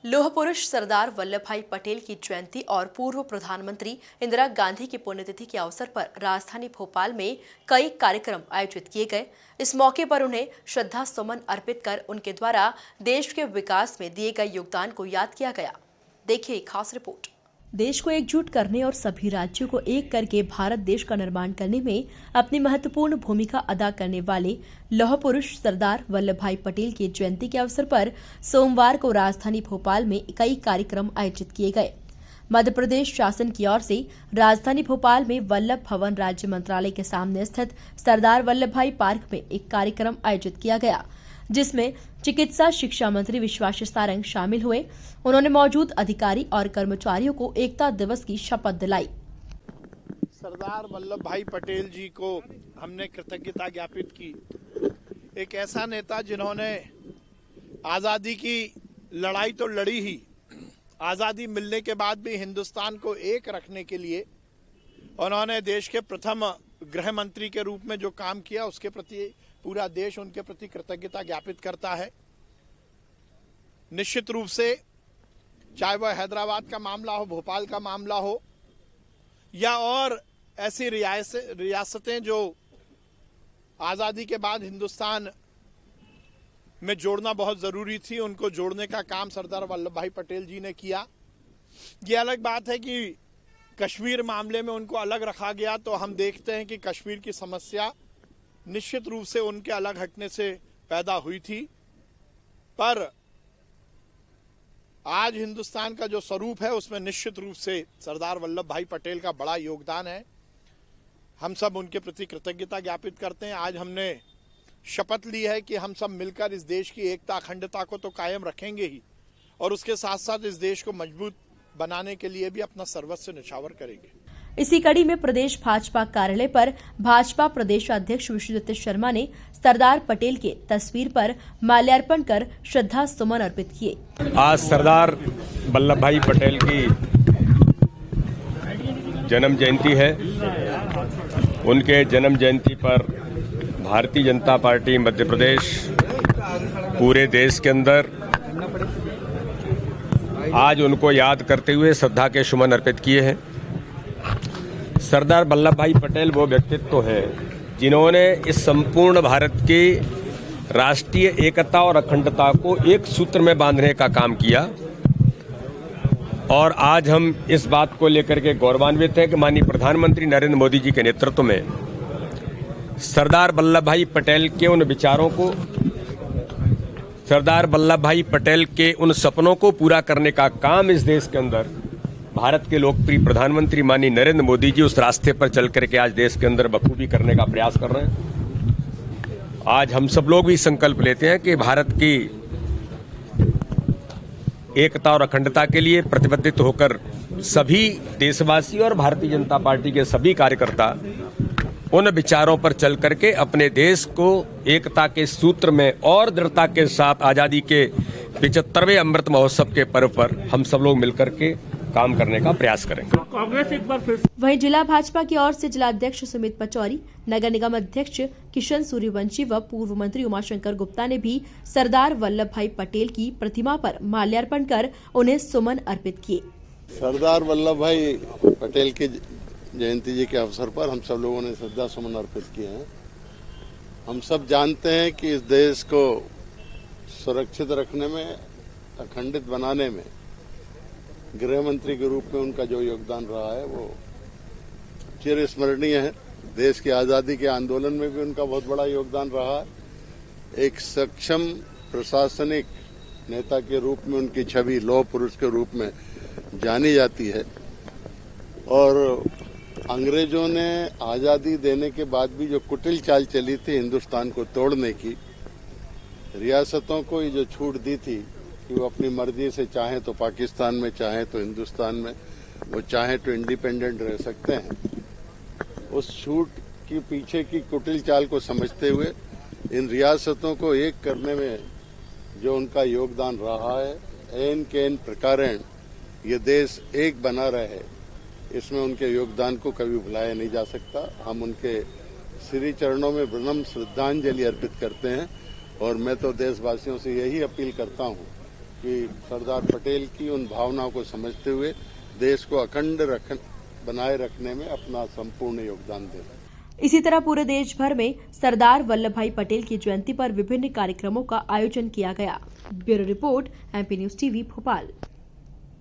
लौह पुरुष सरदार वल्लभ भाई पटेल की जयंती और पूर्व प्रधानमंत्री इंदिरा गांधी की पुण्यतिथि के अवसर पर राजधानी भोपाल में कई कार्यक्रम आयोजित किए गए। इस मौके पर उन्हें श्रद्धा सुमन अर्पित कर उनके द्वारा देश के विकास में दिए गए योगदान को याद किया गया। देखिए खास रिपोर्ट। देश को एकजुट करने और सभी राज्यों को एक करके भारत देश का निर्माण करने में अपनी महत्वपूर्ण भूमिका अदा करने वाले लौह पुरुष सरदार वल्लभ भाई पटेल की जयंती के अवसर पर सोमवार को राजधानी भोपाल में कई कार्यक्रम आयोजित किए गए। मध्य प्रदेश शासन की ओर से राजधानी भोपाल में वल्लभ भवन राज्य मंत्रालय के सामने स्थित सरदार वल्लभ भाई पार्क में एक कार्यक्रम आयोजित किया गया, जिसमें चिकित्सा शिक्षा मंत्री विश्वास सारंग शामिल हुए। उन्होंने मौजूद अधिकारी और कर्मचारियों को एकता दिवस की शपथ दिलाई। सरदार वल्लभ भाई पटेल जी को हमने कृतज्ञता ज्ञापित की। एक ऐसा नेता जिन्होंने आजादी की लड़ाई तो लड़ी ही, आजादी मिलने के बाद भी हिंदुस्तान को एक रखने के लिए उन्होंने देश के प्रथम गृह मंत्री के रूप में जो काम किया, उसके प्रति पूरा देश उनके प्रति कृतज्ञता ज्ञापित करता है। निश्चित रूप से चाहे वह हैदराबाद का मामला हो, भोपाल का मामला हो, या और ऐसी रियासतें जो आजादी के बाद हिंदुस्तान में जोड़ना बहुत जरूरी थी, उनको जोड़ने का काम सरदार वल्लभ भाई पटेल जी ने किया। ये अलग बात है कि कश्मीर मामले में उनको अलग रखा गया, तो हम देखते हैं कि कश्मीर की समस्या निश्चित रूप से उनके अलग हटने से पैदा हुई थी। पर आज हिंदुस्तान का जो स्वरूप है, उसमें निश्चित रूप से सरदार वल्लभ भाई पटेल का बड़ा योगदान है। हम सब उनके प्रति कृतज्ञता ज्ञापित करते हैं। आज हमने शपथ ली है कि हम सब मिलकर इस देश की एकता अखंडता को तो कायम रखेंगे ही, और उसके साथ साथ इस देश को मजबूत बनाने के लिए भी अपना सर्वस्व न्यौछावर करेंगे। इसी कड़ी में प्रदेश भाजपा कार्यालय पर भाजपा प्रदेश अध्यक्ष विष्णुदत्त शर्मा ने सरदार पटेल के तस्वीर पर माल्यार्पण कर श्रद्धा सुमन अर्पित किए। आज सरदार वल्लभ भाई पटेल की जन्म जयंती है। उनके जन्म जयंती पर भारतीय जनता पार्टी मध्य प्रदेश पूरे देश के अंदर आज उनको याद करते हुए श्रद्धा के सुमन अर्पित किए हैं। सरदार वल्लभ भाई पटेल वो व्यक्तित्व है जिन्होंने इस संपूर्ण भारत की राष्ट्रीय एकता और अखंडता को एक सूत्र में बांधने का काम किया, और आज हम इस बात को लेकर के गौरवान्वित हैं कि माननीय प्रधानमंत्री नरेंद्र मोदी जी के नेतृत्व में सरदार वल्लभ भाई पटेल के उन विचारों को, सरदार वल्लभ भाई पटेल के उन सपनों को पूरा करने का काम इस देश के अंदर भारत के लोकप्रिय प्रधानमंत्री माननीय नरेंद्र मोदी जी उस रास्ते पर चल करके आज देश के अंदर बखूबी करने का प्रयास कर रहे हैं। आज हम सब लोग भी संकल्प लेते हैं कि भारत की एकता और अखंडता के लिए प्रतिबद्ध होकर सभी देशवासी और भारतीय जनता पार्टी के सभी कार्यकर्ता उन विचारों पर चल करके अपने देश को एकता के सूत्र में और दृढ़ता के साथ आजादी के 75वें अमृत महोत्सव के पर्व पर हम सब लोग मिलकर के काम करने का प्रयास करेंगे। कांग्रेस एक बार फिर वहीं जिला भाजपा की ओर से जिला अध्यक्ष सुमित पचौरी, नगर निगम अध्यक्ष किशन सूर्यवंशी व पूर्व मंत्री उमाशंकर गुप्ता ने भी सरदार वल्लभ भाई पटेल की प्रतिमा पर माल्यार्पण कर उन्हें सुमन अर्पित किए। सरदार वल्लभ भाई पटेल की जयंती जी के अवसर पर हम सब लोगों ने श्रद्धा सुमन अर्पित किए हैं। हम सब जानते हैं कि इस देश को सुरक्षित रखने में, अखंडित बनाने में गृह मंत्री के रूप में उनका जो योगदान रहा है वो चिरस्मरणीय है। देश की आजादी के आंदोलन में भी उनका बहुत बड़ा योगदान रहा है। एक सक्षम प्रशासनिक नेता के रूप में उनकी छवि लौह पुरुष के रूप में जानी जाती है, और अंग्रेजों ने आजादी देने के बाद भी जो कुटिल चाल चली थी हिंदुस्तान को तोड़ने की, रियासतों को ये जो छूट दी थी कि वो अपनी मर्जी से चाहे तो पाकिस्तान में, चाहे तो हिंदुस्तान में, वो चाहे तो इंडिपेंडेंट रह सकते हैं, उस छूट की पीछे की कुटिल चाल को समझते हुए इन रियासतों को एक करने में जो उनका योगदान रहा है, एन के एन प्रकारेण ये देश एक बना रहे, इसमें उनके योगदान को कभी भुलाया नहीं जा सकता। हम उनके श्री चरणों में विनम्र श्रद्धांजलि अर्पित करते हैं, और मैं तो देशवासियों से यही अपील करता हूं कि सरदार पटेल की उन भावनाओं को समझते हुए देश को अखंड बनाए रखने में अपना संपूर्ण योगदान दें। इसी तरह पूरे देश भर में सरदार वल्लभ भाई पटेल की जयंती पर विभिन्न कार्यक्रमों का आयोजन किया गया। Bureau report, MP news TV, Bhopal.